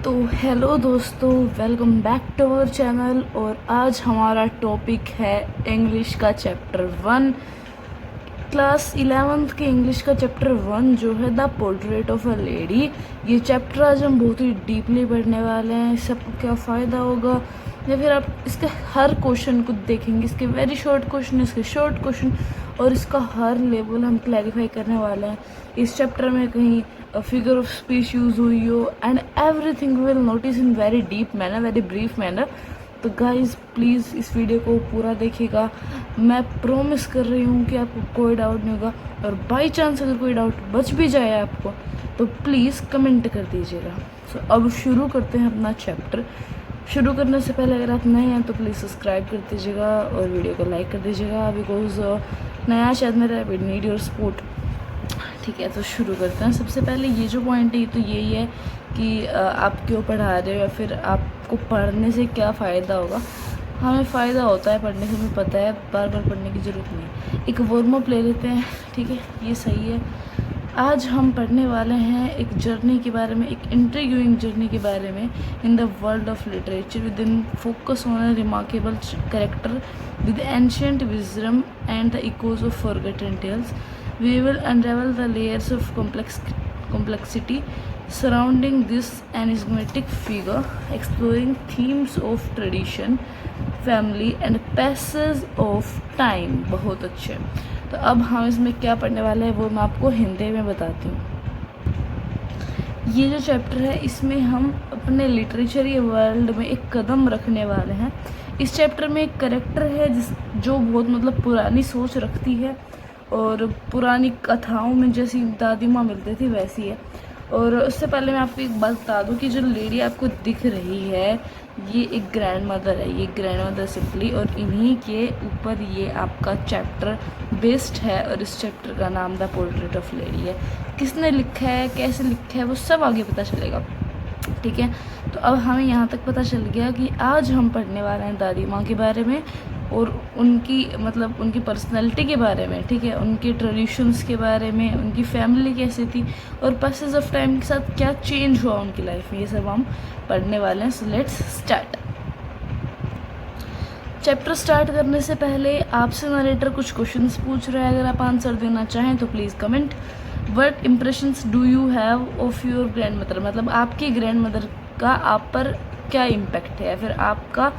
तो हेलो दोस्तों, welcome back to our channel. और आज हमारा टॉपिक है इंग्लिश का चैप्टर 1, क्लास 11th के इंग्लिश का चैप्टर 1 जो है the portrait of a lady. ये चैप्टर आज हम बहुत ही डीपली पढ़ने वाले हैं। इससे आपको क्या फ़ायदा होगा, या फिर आप इसके हर क्वेश्चन को देखेंगे, इसके वेरी शॉर्ट क्वेश्चन, इसके शॉर्ट क्वेश्चन, और इसका हर लेवल हम क्लैरिफाई करने वाले हैं। इस चैप्टर में कहीं फिगर ऑफ स्पीच यूज़ हुई हो, and everything will notice in very deep manner, very brief manner. तो गाइज प्लीज़ इस वीडियो को पूरा देखिएगा। मैं प्रॉमिस कर रही हूँ कि आपको कोई डाउट नहीं होगा, और बाई चांस अगर कोई डाउट बच भी जाए आपको तो प्लीज़ कमेंट कर दीजिएगा। सो अब शुरू करते हैं अपना चैप्टर। शुरू करने से पहले अगर आप नए हैं तो प्लीज़ सब्सक्राइब कर दीजिएगा और वीडियो को लाइक कर दीजिएगा, बिकॉज नया शायद मेरा वी नीड योर सपोर्ट। ठीक है, तो शुरू करते हैं। सबसे पहले ये जो पॉइंट है तो यही है कि आप क्यों पढ़ा रहे हो, या फिर आपको पढ़ने से क्या फ़ायदा होगा। हमें फ़ायदा होता है पढ़ने से, हमें पता है, बार बार पढ़ने की ज़रूरत नहीं। एक वार्म अप ले लेते हैं, ठीक है, ये सही है। आज हम पढ़ने वाले हैं एक जर्नी के बारे में, एक इंट्रीग्यूइंग जर्नी के बारे में in the world of literature, with in focus on a remarkable character with ancient wisdom and the echoes of forgotten tales. We will unravel the layers of complexity surrounding this enigmatic figure, exploring themes of tradition, family and passage of time। बहुत अच्छे। तो अब हम इसमें क्या पढ़ने वाले हैं वो मैं आपको हिंदी में बताती हूँ। ये जो चैप्टर है इसमें हम अपने लिटरेचरी वर्ल्ड में एक कदम रखने वाले हैं। इस चैप्टर में एक करेक्टर है जो बहुत मतलब पुरानी सोच रखती है, और पुरानी कथाओं में जैसी दादी माँ मिलती थी वैसी है। और उससे पहले मैं आपको एक बात बता दूं कि जो लेडी आपको दिख रही है ये एक ग्रैंड मदर है, ये ग्रैंड मदर सिंपली, और इन्हीं के ऊपर ये आपका चैप्टर बेस्ड है। और इस चैप्टर का नाम द पोर्ट्रेट ऑफ लेडी है। किसने लिखा है, कैसे लिखा है, वो सब आगे पता चलेगा, ठीक है। तो अब हमें यहाँ तक पता चल गया कि आज हम पढ़ने वाले हैं दादी माँ के बारे में, और उनकी मतलब उनकी पर्सनैलिटी के बारे में, ठीक है, उनके ट्रेडिशंस के बारे में, उनकी फैमिली कैसी थी, और पैसेज ऑफ टाइम के साथ क्या चेंज हुआ उनकी लाइफ में, ये सब हम पढ़ने वाले हैं। So let's start. Chapter start करने से पहले आपसे नरेटर कुछ क्वेश्चंस पूछ रहा है, अगर आप आंसर देना चाहें तो please comment. What impressions do you have of your grand mother, मतलब आपकी ग्रैंड मदर का आप पर क्या इम्पैक्ट है, या फिर आपका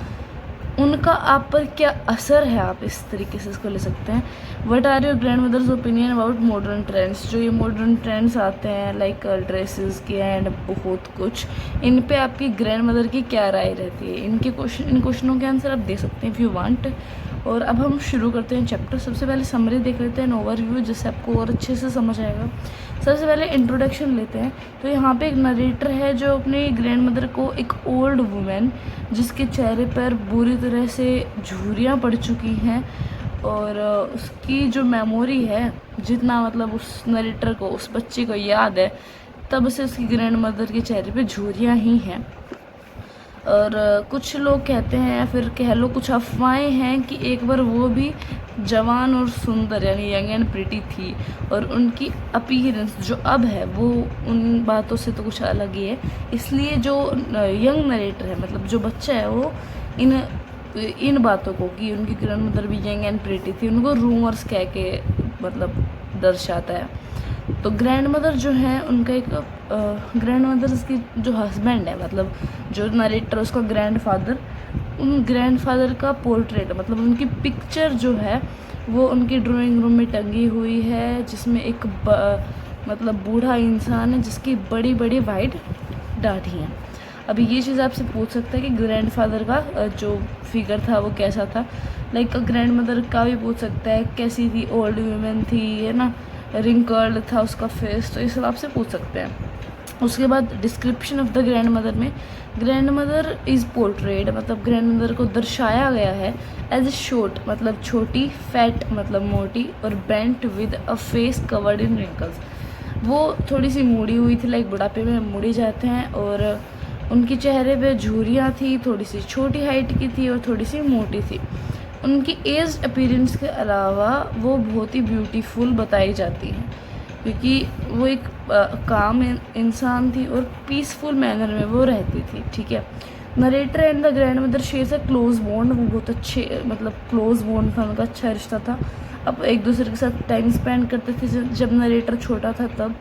उनका आप पर क्या असर है, आप इस तरीके से इसको ले सकते हैं। What are your grandmother's opinion about modern trends, जो ये मॉडर्न ट्रेंड्स आते हैं लाइक ड्रेसेस के एंड बहुत कुछ, इन पे आपकी ग्रैंड मदर की क्या राय रहती है। इन क्वेश्चनों के आंसर आप दे सकते हैं इफ़ यू वांट। और अब हम शुरू करते हैं चैप्टर। सबसे पहले समरी देख लेते हैं, ओवरव्यू, जिससे आपको और अच्छे से समझ आएगा। सबसे पहले इंट्रोडक्शन लेते हैं। तो यहाँ पे एक नरेटर है जो अपनी ग्रैंड मदर को, एक ओल्ड वुमेन जिसके चेहरे पर बुरी तरह से झुर्रियाँ पड़ चुकी हैं, और उसकी जो मेमोरी है, जितना मतलब उस नरेटर को, उस बच्चे को याद है, तब से उसकी ग्रैंड मदर के चेहरे पे झुर्रियाँ ही हैं। और कुछ लोग कहते हैं, या फिर कह लो कुछ अफवाहें हैं कि एक बार वो भी जवान और सुंदर यानी यंग एंड प्रिटी थी, और उनकी अपीयरेंस जो अब है वो उन बातों से तो कुछ अलग ही है। इसलिए जो यंग नरेटर है, मतलब जो बच्चा है, वो इन बातों को कि उनकी ग्रैंड मदर भी यंग एंड प्रिटी थी, उनको रूमर्स कह के मतलब दर्शाता है। तो ग्रैंड मदर जो है उनका एक ग्रैंड मदर उसकी जो हस्बैंड है, मतलब जो नरेटर उसका ग्रैंड फादर, उन ग्रैंड फादर का पोर्ट्रेट, मतलब उनकी पिक्चर जो है वो उनकी ड्राइंग रूम में टंगी हुई है, जिसमें एक मतलब बूढ़ा इंसान है जिसकी बड़ी बड़ी वाइट दाढ़ी हैं। अभी ये चीज़ आपसे पूछ सकता है कि ग्रैंड फादर का जो फिगर था वो कैसा था, लाइक ग्रैंड मदर का भी पूछ सकता है कैसी थी, ओल्ड वुमेन थी, है ना, रिंकल्ड था उसका फेस, तो ये सब आपसे पूछ सकते हैं। उसके बाद description of the grand mother में, ग्रैंड मदर इज़ पोर्ट्रेड, मतलब ग्रैंड मदर को दर्शाया गया है एज ए शॉर्ट, मतलब छोटी, फैट मतलब मोटी, और bent with a face covered in wrinkles. वो थोड़ी सी मुड़ी हुई थी, लाइक बुढ़ापे में मुड़ी जाते हैं, और उनके चेहरे पे झुर्रियाँ थी, थोड़ी सी छोटी हाइट की थी और थोड़ी सी मोटी थी। उनकी एज अपीयरेंस के अलावा वो बहुत ही ब्यूटीफुल बताई जाती हैं, क्योंकि वो एक काम इंसान थी और पीसफुल मैनर में वो रहती थी, ठीक है। Narrator and the grand mother shares a close bond, वो बहुत अच्छे मतलब क्लोज बॉन्ड था उनका, अच्छा रिश्ता था। अब एक दूसरे के साथ टाइम स्पेंड करते थे। जब नरेटर छोटा था तब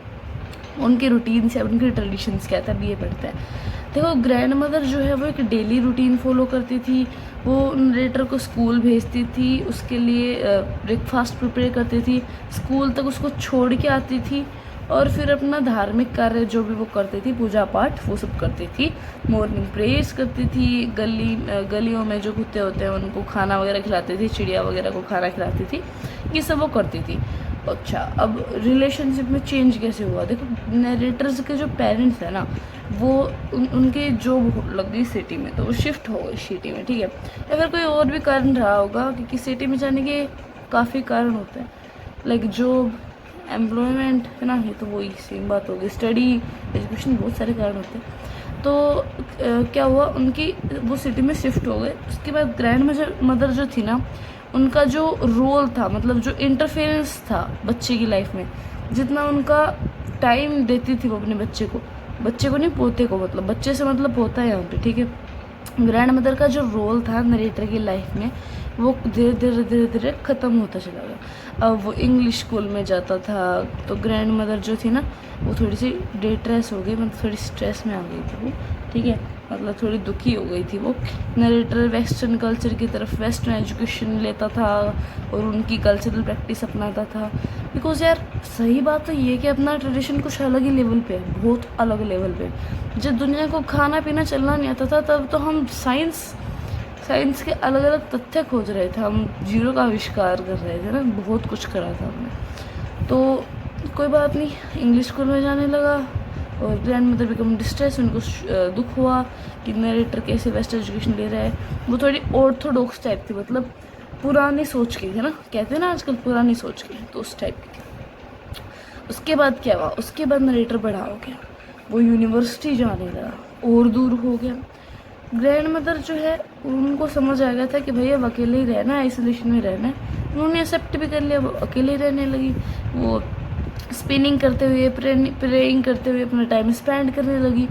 उनके रूटीन से उनके ट्रेडिशंस क्या था, ये पढ़ता है। देखो ग्रैंड मदर जो है वो एक डेली रूटीन फॉलो करती थी। वो नरेटर को स्कूल भेजती थी, उसके लिए ब्रेकफास्ट प्रिपेयर करती थी, स्कूल तक उसको छोड़ के आती थी और फिर अपना धार्मिक कार्य जो भी वो करती थी, पूजा पाठ वो सब करती थी। मॉर्निंग प्रेयर्स करती थी, गलियों में जो कुत्ते होते हैं उनको खाना वगैरह खिलाती थी, चिड़िया वगैरह को खाना खिलाती थी, ये सब वो करती थी। अच्छा, अब रिलेशनशिप में चेंज कैसे हुआ? देखो नरेटर्स के जो पेरेंट्स हैं ना, वो उनके जॉब लग गई सिटी में, तो वो शिफ्ट हो गई सिटी में, ठीक है। या फिर कोई और भी कारण रहा होगा, क्योंकि सिटी में जाने के काफ़ी कारण होते हैं, लाइक जॉब, एम्प्लॉयमेंट, है ना, ये तो वही सेम बात होगी, स्टडी, एजुकेशन, बहुत सारे कारण होते हैं। तो क्या हुआ, उनकी वो सिटी में शिफ्ट हो गए। उसके बाद ग्रैंड मदर जो थी ना, उनका जो रोल था, मतलब जो इंटरफेरेंस था बच्चे की लाइफ में, जितना उनका टाइम देती थी वो अपने बच्चे को नहीं, पोते को, मतलब बच्चे से मतलब पोता है यहाँ पे, ठीक है। ग्रैंड मदर का जो रोल था नरेटर की लाइफ में, वो धीरे धीरे ख़त्म होता चला गया। अब वो इंग्लिश स्कूल में जाता था, तो ग्रैंड मदर जो थी ना, वो थोड़ी सी डिस्ट्रेस हो गई, मतलब थोड़ी स्ट्रेस में आ गई थी वो, ठीक है, मतलब थोड़ी दुखी हो गई थी वो। नरेटर वेस्टर्न कल्चर की तरफ, वेस्टर्न एजुकेशन लेता था और उनकी कल्चरल प्रैक्टिस अपनाता था। बिकॉज यार सही बात तो ये कि अपना ट्रेडिशन कुछ अलग ही लेवल पे है, बहुत अलग लेवल पे। जब दुनिया को खाना पीना चलना नहीं आता था, तब तो हम साइंस के अलग अलग तथ्य खोज रहे थे, हम जीरो का आविष्कार कर रहे थे ना, बहुत कुछ करा था हमने। तो कोई बात नहीं, इंग्लिश स्कूल में जाने लगा और ग्रैंड मदर बिकम डिस्ट्रेस, उनको दुख हुआ कि नरेटर कैसे वेस्ट एजुकेशन ले रहा है। वो थोड़ी ऑर्थोडॉक्स टाइप थी, मतलब पुरानी सोच की थी ना, कहते हैं ना आजकल पुरानी सोच की, तो उस टाइप की थी। उसके बाद क्या हुआ, उसके बाद नरेटर बड़ा हो गया, वो यूनिवर्सिटी जाने लगा और दूर हो गया। ग्रैंड मदर जो है उनको समझ आ गया था कि भाई अब अकेले ही रहना है, आइसोलेशन में रहना है। उन्होंने एक्सेप्ट भी कर लिया, वो अकेले ही रहने लगी। वो स्पिनिंग करते हुए, प्रेइंग करते हुए अपना टाइम स्पेंड करने लगी।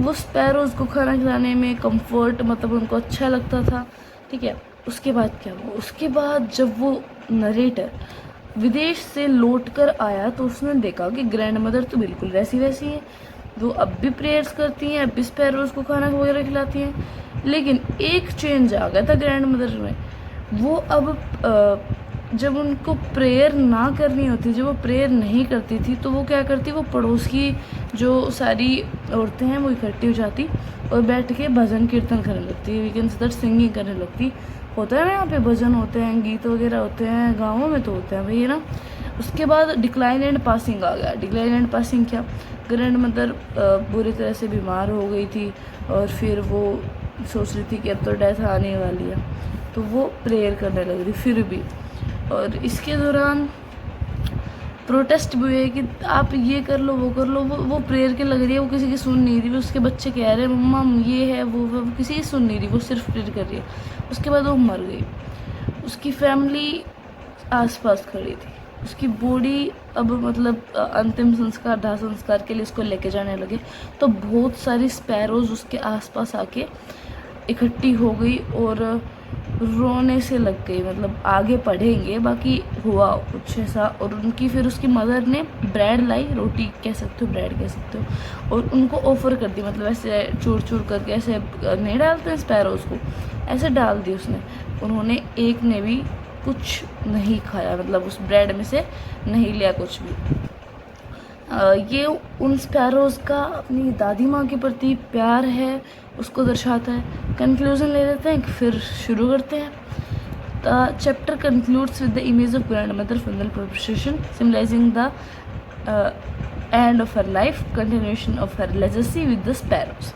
वो स्पैरोज़ को खाना खिलाने में कंफर्ट, मतलब उनको अच्छा लगता था, ठीक है। उसके बाद क्या हुआ, उसके बाद जब वो नरेटर विदेश से लौट कर आया, तो उसने देखा कि ग्रैंड मदर तो बिल्कुल वैसी है, वो अब भी प्रेयर्स करती हैं, अब भी स्पैरोज़ को खाना वगैरह खिलाती हैं। लेकिन एक चेंज आ गया था ग्रैंड मदर में। वो अब जब उनको प्रेयर ना करनी होती, जब वो प्रेयर नहीं करती थी, तो वो क्या करती, वो पड़ोस की जो सारी औरतें हैं वो इकट्ठी हो जाती और बैठ के भजन कीर्तन करने लगती, we can say that singing करने लगती। होता है ना, यहाँ पे भजन होते हैं, गीत वगैरह होते हैं, गाँवों में तो होते हैं भाई, है ना। उसके बाद डिक्लाइन एंड पासिंग आ गया। डिक्लाइन एंड पासिंग क्या, ग्रैंड मदर बुरी तरह से बीमार हो गई थी और फिर वो सोच रही थी कि अब तो डेथ आने वाली है, तो वो प्रेयर करने लग रही फिर भी। और इसके दौरान प्रोटेस्ट भी हुए कि आप ये कर लो, वो कर लो। वो प्रेयर के लग रही है, वो किसी की सुन नहीं रही। वो उसके बच्चे कह रहे हैं मम्मा ये है वो किसी की सुन नहीं रही, वो सिर्फ प्रेयर कर रही है। उसके बाद वो मर गई। उसकी फैमिली आसपास खड़ी थी, उसकी बॉडी अब मतलब अंतिम संस्कार, दाह संस्कार के लिए उसको लेके जाने लगे, तो बहुत सारी स्पैरोज़ उसके आसपास आके इकट्ठी हो गई और रोने से लग गई, मतलब आगे पढ़ेंगे, बाकी हुआ कुछ ऐसा। और उनकी फिर उसकी मदर ने ब्रेड लाई, रोटी कह सकते हो, ब्रेड कह सकते हो, और उनको ऑफ़र कर दी, मतलब ऐसे चूर चूर करके, ऐसे नहीं डालते हैं स्पैरोज़ को, ऐसे डाल दी उसने। उन्होंने एक ने भी कुछ नहीं खाया, मतलब उस ब्रेड में से नहीं लिया कुछ भी। ये उन स्पैरोज़ का अपनी दादी माँ के प्रति प्यार है, उसको दर्शाता है। कंक्लूजन ले लेते हैं, फिर शुरू करते हैं। The chapter concludes with the image of grand mother फंडल proposition symbolising the end of her life, continuation of her legacy with the sparrows.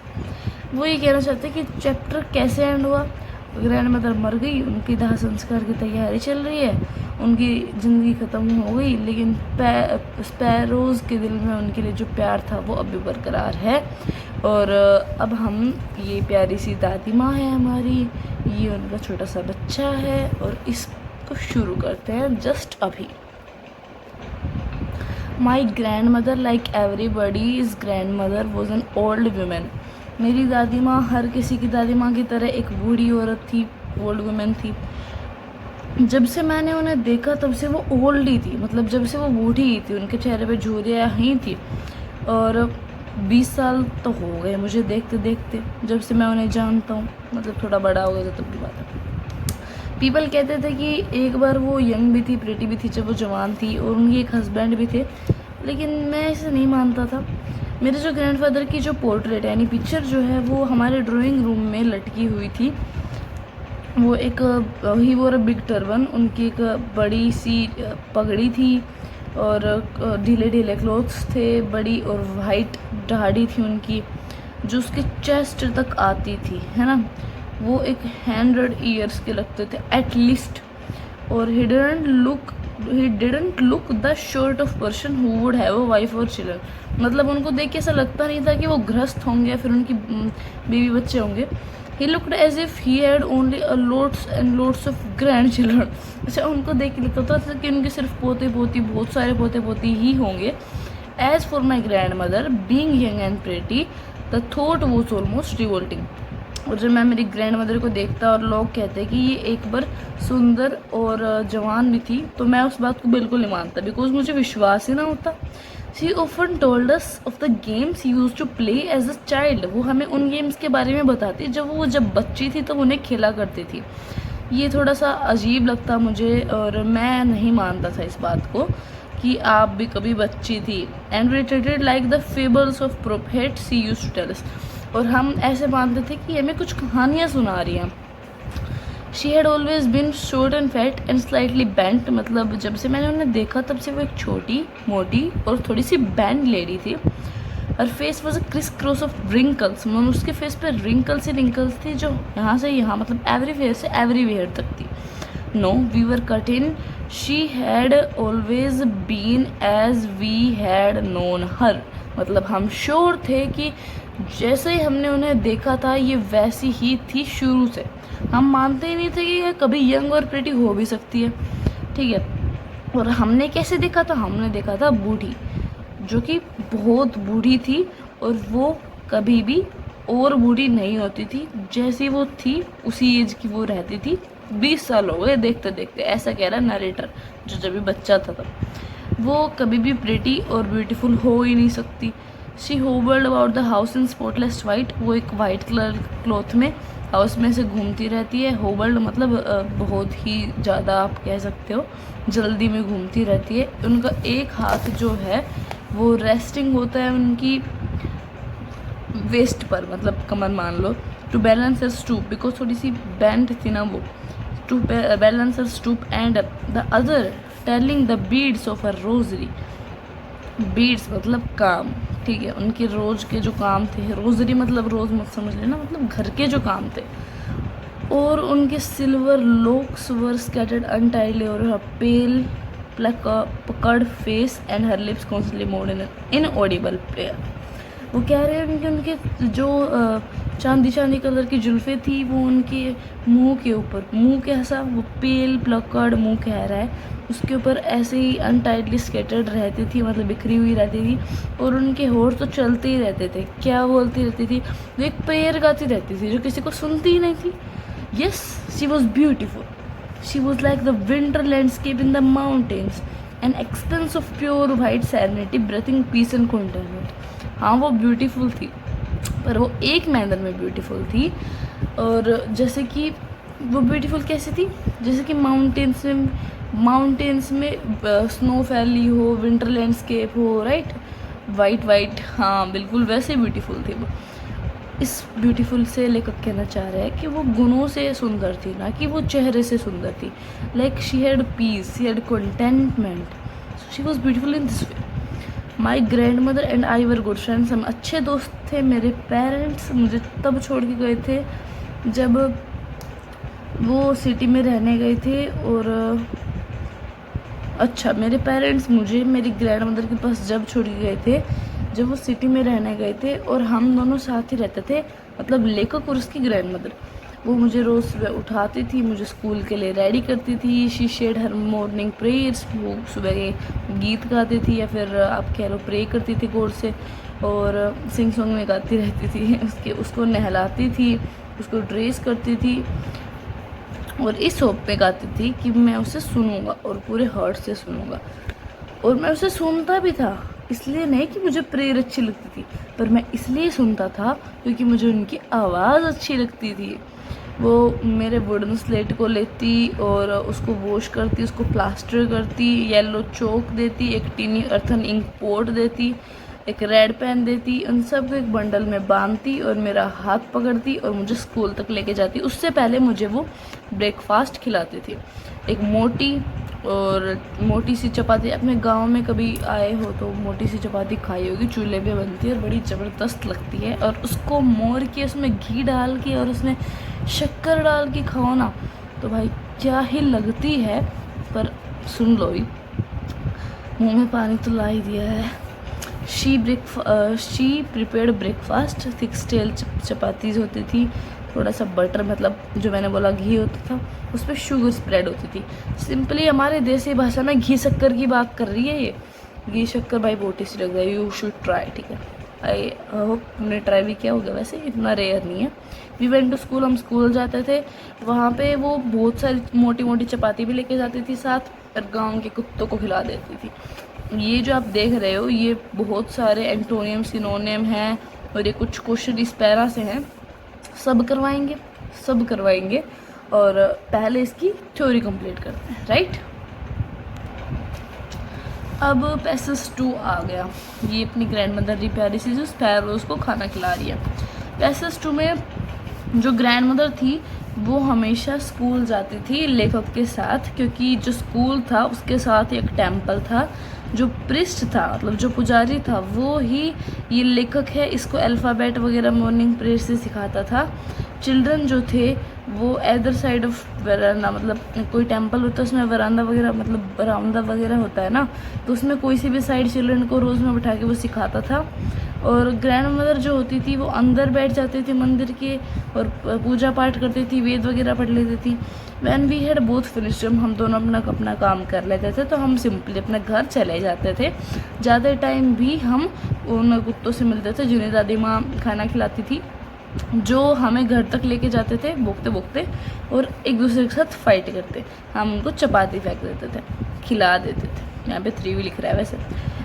वो ये कहना चाहते हैं कि चैप्टर कैसे एंड हुआ। ग्रैंड मदर मर गई, उनकी दाह संस्कार की तैयारी चल रही है, उनकी ज़िंदगी ख़त्म हो गई, लेकिन स्पैरोज़ के दिल में उनके लिए जो प्यार था वो अभी बरकरार है। और अब हम, ये प्यारी सी दादी माँ है हमारी, ये उनका छोटा सा बच्चा है, और इसको शुरू करते हैं जस्ट अभी। My grand mother like everybody is grand mother was an old women. मेरी दादी माँ हर किसी की दादी माँ की तरह एक बूढ़ी औरत थी, ओल्ड वुमेन थी। जब से मैंने उन्हें देखा तब से वो ओल्ड ही थी, मतलब जब से वो बूढ़ी ही थी, उनके चेहरे पे झुर्रियाँ ही थी। और 20 साल तो हो गए मुझे देखते देखते, जब से मैं उन्हें जानता हूँ, मतलब थोड़ा बड़ा हो गया था तब की बात है। पीपल कहते थे कि एक बार वो यंग भी थी, प्रेटी भी थी जब वो जवान थी, और उनके एक हस्बैंड भी थे, लेकिन मैं इसे नहीं मानता था। मेरे जो ग्रैंडफादर की जो पोर्ट्रेट है, यानी पिक्चर जो है, वो हमारे ड्राइंग रूम में लटकी हुई थी। वो एक ही वोर अ बिग टर्बन, उनकी एक बड़ी सी पगड़ी थी और ढीले ढीले क्लोथ्स थे, बड़ी और वाइट दाढ़ी थी उनकी जो उसके चेस्ट तक आती थी, है ना। वो एक 100 ईयर्स के लगते थे एटलीस्ट। और he didn't look the short of person who would have a wife और चिल्ड्रन। मतलब उनको देख के ऐसा लगता नहीं था कि वो गृहस्थ होंगे या फिर उनकी बीवी बच्चे होंगे। He looked as if he had only loads and loads of grandchildren. अच्छा, उनको देख के लगता था कि उनके सिर्फ पोते पोती, बहुत सारे पोते पोती ही होंगे। As for my grandmother being young and pretty the thought was almost revolting. और जब मैं मेरी ग्रैंड मदर को देखता और लोग कहते कि ये एक बार सुंदर और जवान भी थी, तो मैं उस बात को बिल्कुल नहीं मानता, बिकॉज मुझे विश्वास ही ना होता। She often told us of the games he used to play as a child. वो हमें उन गेम्स के बारे में बताती जब बच्ची थी तो उन्हें खेला करती थी। ये थोड़ा सा अजीब लगता मुझे, और मैं नहीं मानता था इस बात को कि आप भी कभी बच्ची थी। And we treated like the fables of prophets he used to tell us. और हम ऐसे मानते थे कि हमें कुछ कहानियाँ सुना रही हैं। She had always been short and fat and slightly bent. मतलब जब से मैंने उन्हें देखा तब से वो एक छोटी मोटी और थोड़ी सी बैंड लेडी थी। Her face was a criss cross of wrinkles. मतलब उसके फेस पे रिंकल्स ही रिंकल्स थी जो यहाँ से यहाँ, मतलब एवरी फेयर से एवरी वेयर तक थी। No we were cut in, she had always been as we had known her. मतलब हम श्योर थे कि जैसे ही हमने उन्हें देखा था ये वैसी ही थी शुरू से। हम मानते ही नहीं थे कि ये कभी यंग और प्रिटी हो भी सकती है, ठीक है। और हमने कैसे देखा था? हमने देखा था बूढ़ी, जो कि बहुत बूढ़ी थी, और वो कभी भी और बूढ़ी नहीं होती थी। जैसी वो थी उसी एज की वो रहती थी। 20 साल हो गए देखते देखते, ऐसा कह रहा नरेटर जो जब भी बच्चा था तब। वो कभी भी प्रिटी और ब्यूटीफुल हो ही नहीं सकती। She hovered about the house in spotless white. वो एक वाइट कलर क्लॉथ में हाउस में से घूमती रहती है। होवर्ड मतलब बहुत ही ज़्यादा आप कह सकते हो, जल्दी में घूमती रहती है। उनका एक हाथ जो है वो रेस्टिंग होता है उनकी वेस्ट पर, मतलब कमर मान लो। To balance her stoop, because थोड़ी सी बैंड थी ना वो, to balance her stoop and the other telling the beads of her rosary. Beads मतलब काम, ठीक है। उनके रोज के जो काम थे, रोजरी मतलब रोज मत समझ लेना, मतलब घर के जो काम थे। और उनके सिल्वर लॉक्स वर स्कैटर्ड अनटाइडली और हर पेल पकड़ face and her lips constantly moved in inaudible prayer. वो कह रहे हैं कि उनके जो चांदी चांदी कलर की जुल्फ़ें थी वो उनके मुंह के ऊपर, मुंह के ऐसा वो पेल प्लकड़ मुंह कह रहा है, उसके ऊपर ऐसे ही अनटाइटली स्केटर्ड रहती थी, मतलब बिखरी हुई रहती थी। और उनके होठ तो चलते ही रहते थे। क्या बोलती रहती थी? वो एक प्रेयर गाती रहती थी जो किसी को सुनती ही नहीं थी। Yes, she was beautiful. She was like the winter landscape in the mountains, an expanse of pure white serenity breathing peace and contentment. हाँ, वो ब्यूटीफुल थी, पर वो एक मैनर में ब्यूटीफुल थी। और जैसे कि वो ब्यूटीफुल कैसी थी? जैसे कि माउंटेन्स में स्नो फैली हो, विंटर लैंडस्केप हो, राइट, वाइट वाइट, हाँ बिल्कुल वैसे ब्यूटीफुल थी वो। इस ब्यूटीफुल से लेखक कहना चाह रहे हैं कि वो गुणों से सुंदर थी, ना कि वो चेहरे से सुंदर थी। Like she had peace, she had contentment, she was beautiful in this way. My grandmother and I were good friends. हम अच्छे दोस्त थे। मेरे पेरेंट्स मुझे तब छोड़ के गए थे जब वो सिटी में रहने गए थे। और अच्छा, मेरे पेरेंट्स मुझे मेरी ग्रैंड मदर के पास जब छोड़ के गए थे, जब वो सिटी में रहने गए थे, और हम दोनों साथ ही रहते थे, मतलब लेखक और उसकी ग्रैंड मदर। वो मुझे रोज़ सुबह उठाती थी, मुझे स्कूल के लिए रेडी करती थी। She said her morning prayers, वो सुबह के गीत गाती थी या फिर आप कह लो प्रे करती थी गॉड से, और सिंग सॉन्ग में गाती रहती थी। उसको नहलाती थी, उसको ड्रेस करती थी और इस होप पे गाती थी कि मैं उसे सुनूंगा और पूरे हार्ट से सुनूंगा। और मैं उसे सुनता भी था, इसलिए नहीं कि मुझे प्रेयर अच्छी लगती थी, पर मैं इसलिए सुनता था क्योंकि मुझे उनकी आवाज़ अच्छी लगती थी। वो मेरे वुडन स्लेट को लेती और उसको वॉश करती, उसको प्लास्टर करती, येलो चौक देती, एक टीनी अर्थन इंक पोट देती, एक रेड पेन देती, उन सब को एक बंडल में बांधती और मेरा हाथ पकड़ती और मुझे स्कूल तक लेके जाती। उससे पहले मुझे वो ब्रेकफास्ट खिलाती थी, एक मोटी सी चपाती। अपने गांव में कभी आए हो तो मोटी सी चपाती खाई होगी, चूल्हे पे बनती है और बड़ी ज़बरदस्त लगती है, और उसको मोड़ के उसमें घी डाल के और उसमें शक्कर डाल के खाओ ना तो भाई क्या ही लगती है। पर सुन लो ही, मुंह में पानी तो ला ही दिया है। शी प्रिपेयर्ड ब्रेकफास्ट, 6 टेल चपातीज़ होती थी, थोड़ा सा बटर, मतलब जो मैंने बोला घी होता था, उस पर शुगर स्प्रेड होती थी। सिंपली हमारे देसी भाषा में घी शक्कर की बात कर रही है ये। घी शक्कर भाई बहुत टेस्टी लगता है, यू शुड ट्राई, ठीक है। आई होप तुमने ट्राई भी किया होगा, वैसे इतना रेयर नहीं है। वी वेंट टू स्कूल, हम स्कूल जाते थे, वहाँ पे वो बहुत सारी मोटी मोटी चपाती भी लेके जाती थी साथ, और गाँव के कुत्तों को खिला देती थी। ये जो आप देख रहे हो ये बहुत सारे एंटोनियम सिनोनियम हैं और ये कुछ क्वेश्चन इस पैरा से हैं, सब करवाएंगे और पहले इसकी थ्योरी कंप्लीट करते हैं, राइट। अब पैसेज 2 आ गया। ये अपनी ग्रैंड मदर री प्यारी सी जो स्पैरोज को खाना खिला रही है। पैसेज 2 में जो ग्रैंड मदर थी वो हमेशा स्कूल जाती थी लेखक के साथ, क्योंकि जो स्कूल था उसके साथ एक टेम्पल था। जो प्रिस्ट था, मतलब जो पुजारी था, वो ही ये लेखक है, इसको अल्फ़ाबेट वगैरह मॉर्निंग प्रेयर से सिखाता था। चिल्ड्रन जो थे वो अदर साइड ऑफ वरांडा, मतलब कोई टेम्पल होता है उसमें वरांडा वगैरह, मतलब बरामदा वगैरह होता है ना, तो उसमें कोई सी भी साइड चिल्ड्रन को रोज़ में बैठा के वो सिखाता था। और ग्रैंड मदर जो होती थी वो अंदर बैठ जाती थी मंदिर के और पूजा पाठ करती थी, वेद वगैरह पढ़ लेती थी। When we had both finish, जब हम दोनों अपना काम कर लेते थे तो हम सिंपली अपने घर चले जाते थे। ज़्यादा टाइम भी हम उन कुत्तों से मिलते थे जिन्हें दादी माँ खाना खिलाती थी, जो हमें घर तक लेके जाते थे भोंकते भोंकते और एक दूसरे के साथ फाइट करते। हम उनको चपाती फेंक देते थे, खिला देते थे। यहाँ पे 3 भी लिख रहा है वैसे।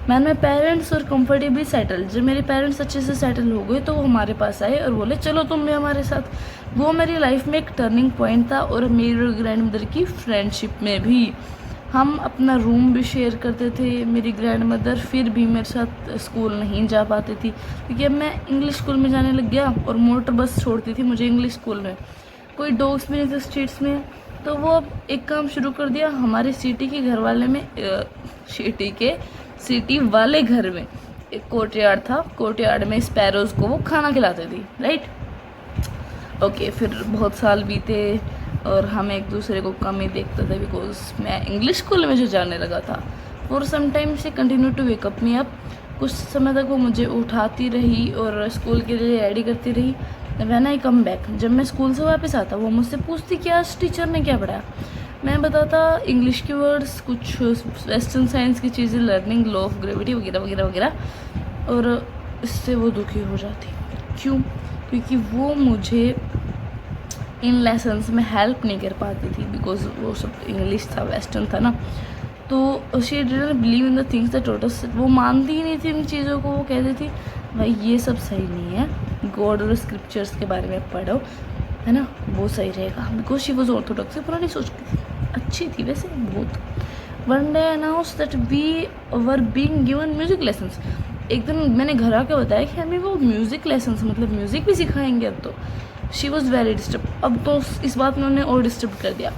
मैंने मेरे पेरेंट्स और कंफर्टेबली सेटल, जब मेरे पेरेंट्स अच्छे से सेटल हो गए तो वो हमारे पास आए और बोले चलो तुम भी हमारे साथ। वो मेरी लाइफ में एक टर्निंग पॉइंट था, और मेरी ग्रैंड मदर की फ्रेंडशिप में भी। हम अपना रूम भी शेयर करते थे। मेरी ग्रैंड मदर फिर भी मेरे साथ स्कूल नहीं जा पाती थी, क्योंकि अब मैं इंग्लिश स्कूल में जाने लग गया और मोटर बस छोड़ती थी मुझे इंग्लिश स्कूल में। कोई डॉग्स भी नहीं थे स्ट्रीट्स में, तो वो अब एक काम शुरू कर दिया, हमारे सिटी के घर वाले में सिटी वाले घर में एक कोर्टयार्ड था, कोर्टयार्ड में स्पैरोज को वो खाना खिलाते थी, राइट। ओके, फिर बहुत साल बीते और हम एक दूसरे को कम ही देखते थे, बिकॉज मैं इंग्लिश स्कूल में जो जाने लगा था। For some time she continue to wake up me up, कुछ समय तक वो मुझे उठाती रही और स्कूल के लिए रेडी करती रही। व्हेन आई कम बैक, जब मैं स्कूल से वापस आता वो मुझसे पूछती कि आज टीचर ने क्या पढ़ाया। मैं बताता इंग्लिश के वर्ड्स, कुछ वेस्टर्न साइंस की चीज़ें, लर्निंग, लॉ ऑफ ग्रेविटी वगैरह वगैरह वगैरह, और इससे वो दुखी हो जाती। क्यों? क्योंकि वो मुझे इन लेसन्स में हेल्प नहीं कर पाती थी, बिकॉज वो सब इंग्लिश था, वेस्टर्न था ना। तो she didn't believe in the things that taught us, वो मानती ही नहीं थी इन चीज़ों को। वो कहती थी भाई ये सब सही नहीं है, गॉड और स्क्रिप्चर्स के बारे में पढ़ो, है ना, वो सही रहेगा। बिकॉज शी वॉज ऑर्थोडॉक्स, पुरानी सोच की थी, अच्छी थी वैसे बहुत। One day announce that we were being given music lessons. एक दिन मैंने घर आके बताया कि हमें वो म्यूज़िक लेसन्स, मतलब म्यूज़िक भी सिखाएंगे अब तो। She was very disturb. अब तो इस बात में उन्हें और डिस्टर्ब कर दिया।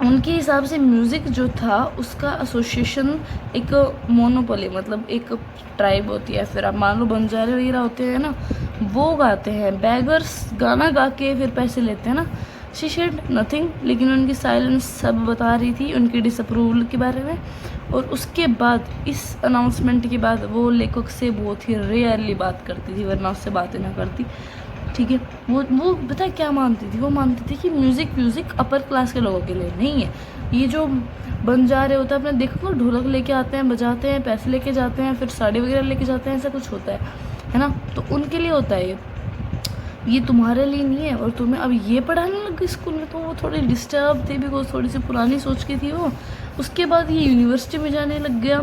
उनके हिसाब से म्यूज़िक जो था उसका एसोसिएशन एक मोनोपोली, मतलब एक ट्राइब होती है, फिर आप मान लो बंजारे वगैरह होते हैं ना, वो गाते हैं, बैगर्स गाना गा के फिर पैसे लेते हैं ना। शी शेड नथिंग, लेकिन उनकी साइलेंस सब बता रही थी उनकी डिसअप्रूवल के बारे में। और उसके बाद, इस अनाउंसमेंट के बाद, वो लेखक से बहुत ही रेयरली बात करती थी, वरना उससे बातें ना करती। ठीक है। वो पता है क्या मानती थी, वो मानती थी कि म्यूज़िक अपर क्लास के लोगों के लिए नहीं है। ये जो बंजारे होता है, आपने देखा ना, ढोलक लेके आते हैं, बजाते हैं, पैसे लेके जाते हैं, फिर साड़ी वगैरह लेके जाते हैं, ऐसा कुछ होता है ना, तो उनके लिए होता है ये तुम्हारे लिए नहीं है। और तुम्हें अब ये पढ़ाने लग गई स्कूल में, तो वो थोड़ी डिस्टर्ब थी, बिकॉज थोड़ी सी पुरानी सोच की थी वो। उसके बाद ये यूनिवर्सिटी में जाने लग गया,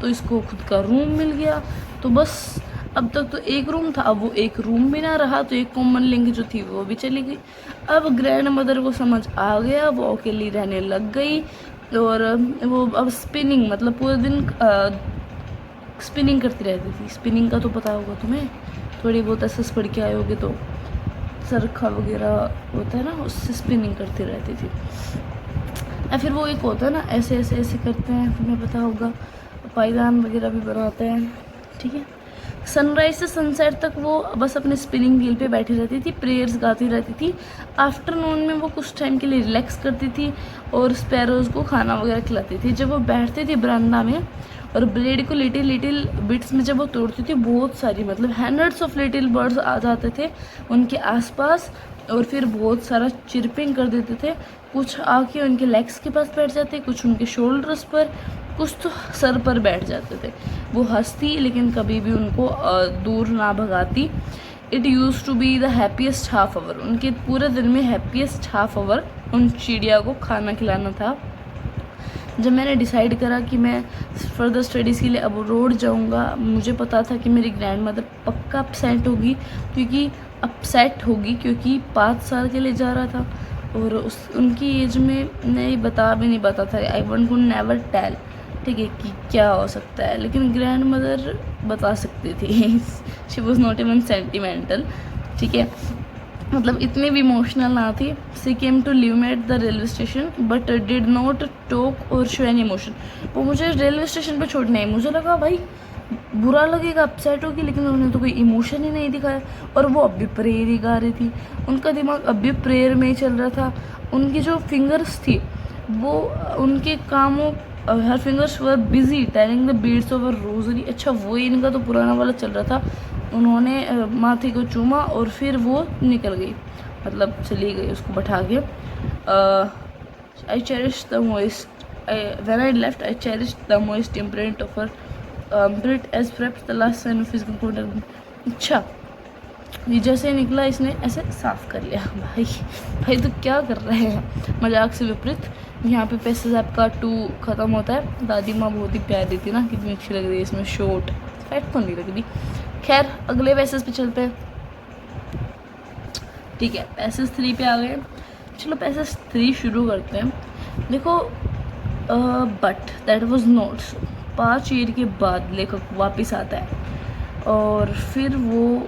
तो इसको खुद का रूम मिल गया, तो बस अब तक तो एक रूम था, अब वो एक रूम भी ना रहा, तो एक कॉमन लिंक जो थी वो भी चली गई। अब ग्रैंड मदर को समझ आ गया, वो अकेली रहने लग गई, और वो अब स्पिनिंग, मतलब पूरे दिन स्पिनिंग करती रहती थी। स्पिनिंग का तो पता होगा तुम्हें, थोड़ी बहुत ऐसे पढ़ के आए होगे, तो चरखा वगैरह होता है ना, उससे स्पिनिंग करती रहती थी। या फिर वो एक होता है ना, ऐसे ऐसे ऐसे करते हैं, तुम्हें पता होगा, पायदान वगैरह भी बनाते हैं, ठीक है। सनराइज से सनसेट तक वो बस अपने स्पिनिंग व्हील पे बैठी रहती थी, प्रेयर्स गाती रहती थी। आफ्टरनून में वो कुछ टाइम के लिए रिलैक्स करती थी और स्पैरोज़ को खाना वगैरह खिलाती थी। जब वो बैठती थी बरामदा में और ब्लेड को लिटिल बिट्स में जब वो तोड़ती थी, बहुत सारी, मतलब हंड्रेड्स ऑफ लिटिल बर्ड्स आ जाते थे उनके आसपास, और फिर बहुत सारा चिरपिंग कर देते थे। कुछ आके उनके लेग्स के पास बैठ जाते, कुछ उनके शोल्डर्स पर, कुछ तो सर पर बैठ जाते थे। वो हंसती, लेकिन कभी भी उनको दूर ना भगाती। It use to be the happiest half hour, उनके पूरे दिन में हैप्पीएस्ट हाफ आवर उन चिड़िया को खाना खिलाना था। जब मैंने डिसाइड करा कि मैं फर्दर स्टडीज़ के लिए अब्रॉड जाऊंगा, मुझे पता था कि मेरी ग्रैंड मदर पक्का अपसेट होगी, क्योंकि 5 साल के लिए जा रहा था, और उनकी एज में मैं बता भी नहीं पाता था। I want to never tell, ठीक है, कि क्या हो सकता है, लेकिन ग्रैंड मदर बता सकती थी। She was not even sentimental, ठीक है, मतलब इतनी भी इमोशनल ना थी। She came to leave me at the railway station but did not talk or show any emotion. वो मुझे रेलवे स्टेशन पे छोड़ने आई, मुझे लगा भाई बुरा लगेगा, अपसेट होगी, लेकिन उन्होंने तो कोई इमोशन ही नहीं दिखाया। और वो अब भी प्रेयर ही गा रही थी, उनका दिमाग अब भी प्रेयर में ही चल रहा था। उनकी जो फिंगर्स थी, वो उनके कामों, her fingers were busy telling the beads of a rosary. अच्छा, वो इनका तो पुराना वाला चल रहा था। उन्होंने माथे को चूमा और फिर वो निकल गई, मतलब चली गई उसको बैठा के। I cherish the most, when I left I cherish the most imprint of her breath as perhaps the last sign of physical contact. अच्छा, ये जैसे निकला इसने ऐसे साफ कर लिया। भाई तो क्या कर रहे हैं, मजाक से विपरीत। यहाँ पे पैसेज आपका 2 ख़त्म होता है। दादी माँ बहुत ही प्यारी थी ना, कितनी अच्छी लग रही है इसमें, शॉर्ट फैट तो नहीं लग रही। खैर, अगले पैसेज पे चलते हैं, ठीक है। पैसेज 3 पे आ गए, चलो पैसेज 3 शुरू करते हैं। देखो, but that was not so. 5 year के बाद लेखक वापस आता है, और फिर वो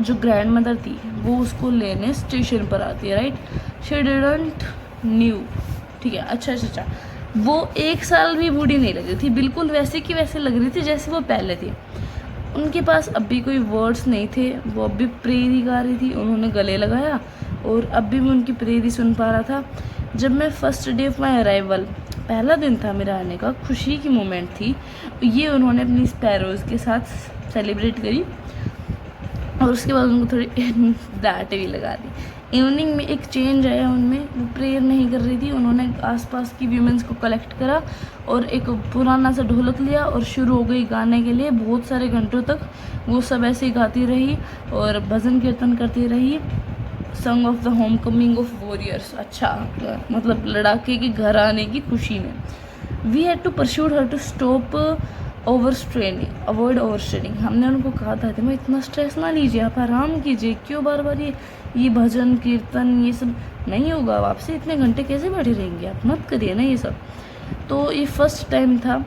जो ग्रैंड मदर थी वो उसको लेने स्टेशन पर आती है, राइट। शी डिडंट न्यू, ठीक है। अच्छा, वो 1 साल भी बूढ़ी नहीं लग रही थी, बिल्कुल वैसे की वैसे लग रही थी जैसे वो पहले थी। उनके पास अब भी कोई वर्ड्स नहीं थे, वो अब भी प्रेयर ही गा रही थी। उन्होंने गले लगाया और अब भी मैं उनकी प्रेयर ही सुन पा रहा था। जब मैं first day of my arrival, पहला दिन था मेरा आने का, खुशी की मोमेंट थी, ये उन्होंने अपनी स्पैरोज़ के साथ सेलिब्रेट करी, और उसके बाद उनको थोड़ी डांट भी लगा दी। इवनिंग में एक चेंज आया उनमें, वो प्रेयर नहीं कर रही थी। उन्होंने आसपास की वीमेंस को कलेक्ट करा और एक पुराना सा ढोलक लिया और शुरू हो गई गाने के लिए। बहुत सारे घंटों तक वो सब ऐसे ही गाती रही और भजन कीर्तन करती रही। Song of the homecoming of warriors, अच्छा, मतलब लड़ाके के घर आने की खुशी में। We had to persuade her to stop avoid over straining. हमने उनको कहा था कि मैं इतना स्ट्रेस ना लीजिए, आप आराम कीजिए, क्यों बार बार ये भजन कीर्तन ये सब नहीं होगा, आपसे इतने घंटे कैसे बैठे रहेंगे, आप मत करिए ना ये सब। तो ये फर्स्ट टाइम था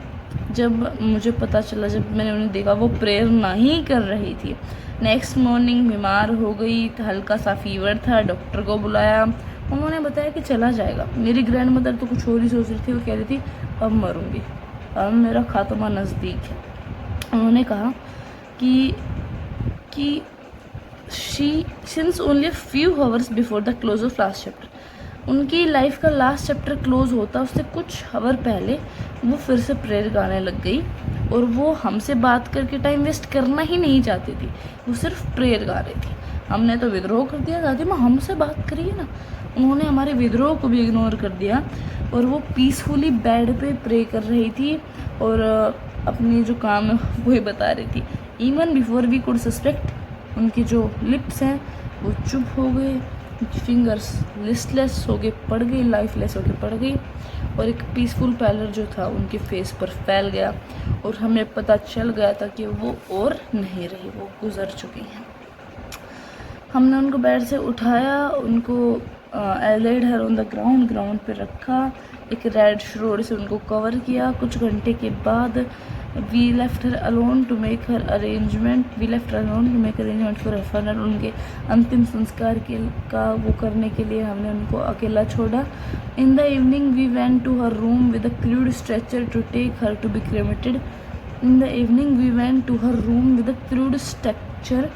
जब मुझे पता चला, जब मैंने उन्हें देखा वो प्रेयर नहीं कर रही थी। नेक्स्ट मॉर्निंग बीमार हो गई, हल्का सा फीवर था, डॉक्टर को बुलाया, उन्होंने बताया कि चला जाएगा। मेरी ग्रैंड मदर तो कुछ और ही सोच रही थी, वो कह रही थी अब मरूंगी, अब मेरा खात्मा नज़दीक है। उन्होंने कहा कि she since only a few hours before the close of last chapter, उनकी लाइफ का लास्ट चैप्टर क्लोज होता उससे कुछ आवर पहले वो फिर से प्रेयर गाने लग गई, और वो हमसे बात करके टाइम वेस्ट करना ही नहीं चाहती थी, वो सिर्फ प्रेयर गा रही थी। हमने तो विद्रोह कर दिया, दादी माँ हमसे बात करिए ना। उन्होंने हमारे विद्रोह को भी इग्नोर कर दिया और वो पीसफुली बेड पे प्रे कर रही थी और अपनी जो काम है वही बता रही थी। Even before we could suspect, उनकी जो लिप्स हैं वो चुप हो गए, फिंगर्स लिस्टलेस हो गए, पड़ गई, लाइफलेस हो के पड़ गई और एक पीसफुल पैलर जो था उनके फेस पर फैल गया और हमें पता चल गया था कि वो और नहीं रही, वो गुजर चुकी हैं। हमने उनको बेड से उठाया, उनको laid her on the ground पे रखा, एक रेड श्रोड से उनको कवर किया। कुछ घंटे के बाद we left her alone to make her arrangement for her funeral. उनके अंतिम संस्कार का वो करने के लिए हमने उनको अकेला छोड़ा। In the evening we went to her room with a crude stretcher to take her to be cremated. In the evening we went to her room with a crude structure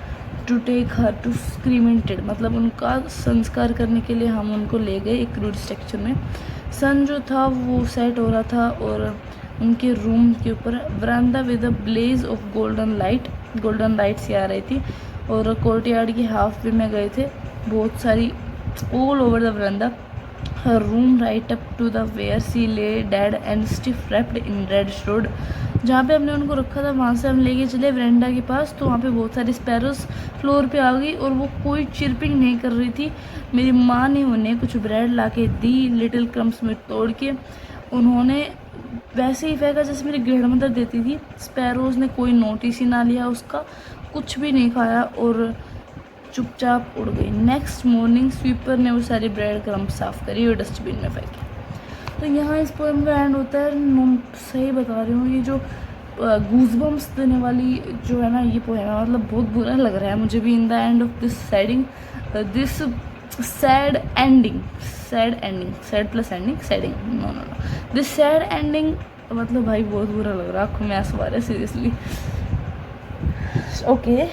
to take her to cremated, मतलब उनका संस्कार करने के लिए हम उनको ले गए एक क्रूड स्ट्रक्चर में। सन जो था वो सेट हो रहा था और उनके रूम के ऊपर verandah with a blaze of golden lights आ रही थी और कोर्टयार्ड के हाफ वे में गए थे, बहुत सारी ऑल ओवर द वरांदा। हर room right up to the where she lay dead and stiff wrapped in red shroud. जहाँ पे हमने उनको रखा था वहाँ से हम लेके चले वरांडा के पास, तो वहाँ पे बहुत सारी स्पैरोस फ्लोर पे आ गई और वो कोई चिरपिंग नहीं कर रही थी। मेरी माँ ने उन्हें कुछ ब्रेड ला के दी, लिटिल क्रम्स में तोड़ के उन्होंने वैसे ही फेंका जैसे मेरी ग्रैंड मदर देती थी। स्पैरोज़ ने कोई नोटिस ही ना लिया उसका, कुछ भी नहीं खाया और चुपचाप उड़ गई। नेक्स्ट मॉर्निंग स्वीपर ने वो सारी ब्रेड क्रम्स साफ़ करी और डस्टबिन में फेंकी। तो यहाँ इस पोएम का एंड होता है। सही बता रही हूँ, ये जो गूज़बम्स देने वाली जो है ना ये पोएम है, मतलब बहुत बुरा लग रहा है मुझे भी। In the end of this this sad ending this sad ending, मतलब भाई बहुत बुरा लग रहा है, आँखों में आंसू आ रहे सीरियसली। ओके,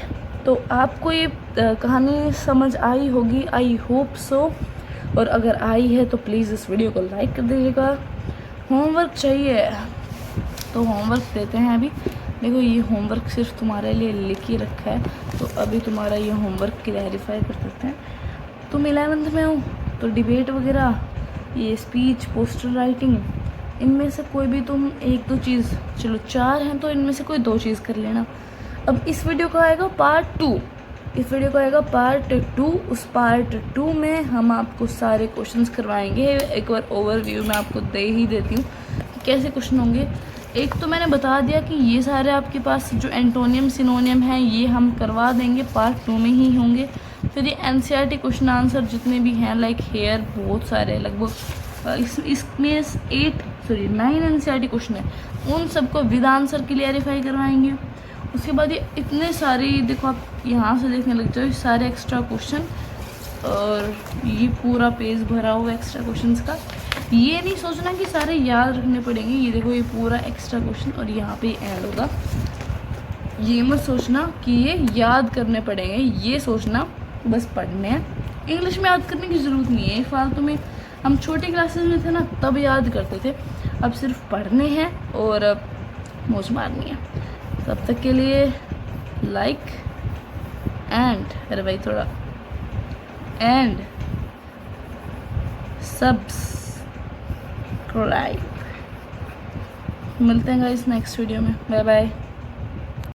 तो आपको ये कहानी समझ आई होगी, आई होप सो। और अगर आई है तो प्लीज़ इस वीडियो को लाइक कर दीजिएगा। होमवर्क चाहिए तो होमवर्क देते हैं अभी। देखो ये होमवर्क सिर्फ तुम्हारे लिए लिख ही रखा है, तो अभी तुम्हारा ये होमवर्क क्लैरिफाई कर सकते हैं। तुम 11th में हो तो डिबेट वगैरह, ये स्पीच, पोस्टर राइटिंग, इनमें से कोई भी तुम 1-2 चीज़, चलो 4 हैं तो इनमें से कोई 2 चीज़ कर लेना। अब इस वीडियो का आएगा पार्ट 2, पार्ट 2। उस पार्ट 2 में हम आपको सारे क्वेश्चंस करवाएंगे। एक बार ओवरव्यू मैं आपको दे ही देती हूँ कि कैसे क्वेश्चन होंगे। एक तो मैंने बता दिया कि ये सारे आपके पास जो एंटोनियम सिनोनियम हैं ये हम करवा देंगे, पार्ट 2 में ही होंगे। फिर ये NCERT क्वेश्चन आंसर जितने भी हैं लाइक हेयर, बहुत सारे, लगभग इसमें 9 NCERT क्वेश्चन है, उन सबको विद आंसर क्लियरिफाई करवाएंगे। उसके बाद ये इतने सारे, देखो आप यहाँ से देखने लग जाओ, सारे एक्स्ट्रा क्वेश्चन और ये पूरा पेज भरा हुआ एक्स्ट्रा क्वेश्चंस का। ये नहीं सोचना कि सारे याद रखने पड़ेंगे, ये देखो ये पूरा एक्स्ट्रा क्वेश्चन और यहाँ पे ऐड होगा। ये मत सोचना कि ये याद करने पड़ेंगे, ये सोचना बस पढ़ने हैं। इंग्लिश में याद करने की ज़रूरत नहीं है, फालतू में हम छोटी क्लासेस में थे ना तब याद करते थे, अब सिर्फ पढ़ने हैं और मौज मारनी है। तब तक के लिए लाइक एंड, अरे भाई थोड़ा, एंड सब्सक्राइब। मिलते हैं गाइस नेक्स्ट वीडियो में, बाय बाय।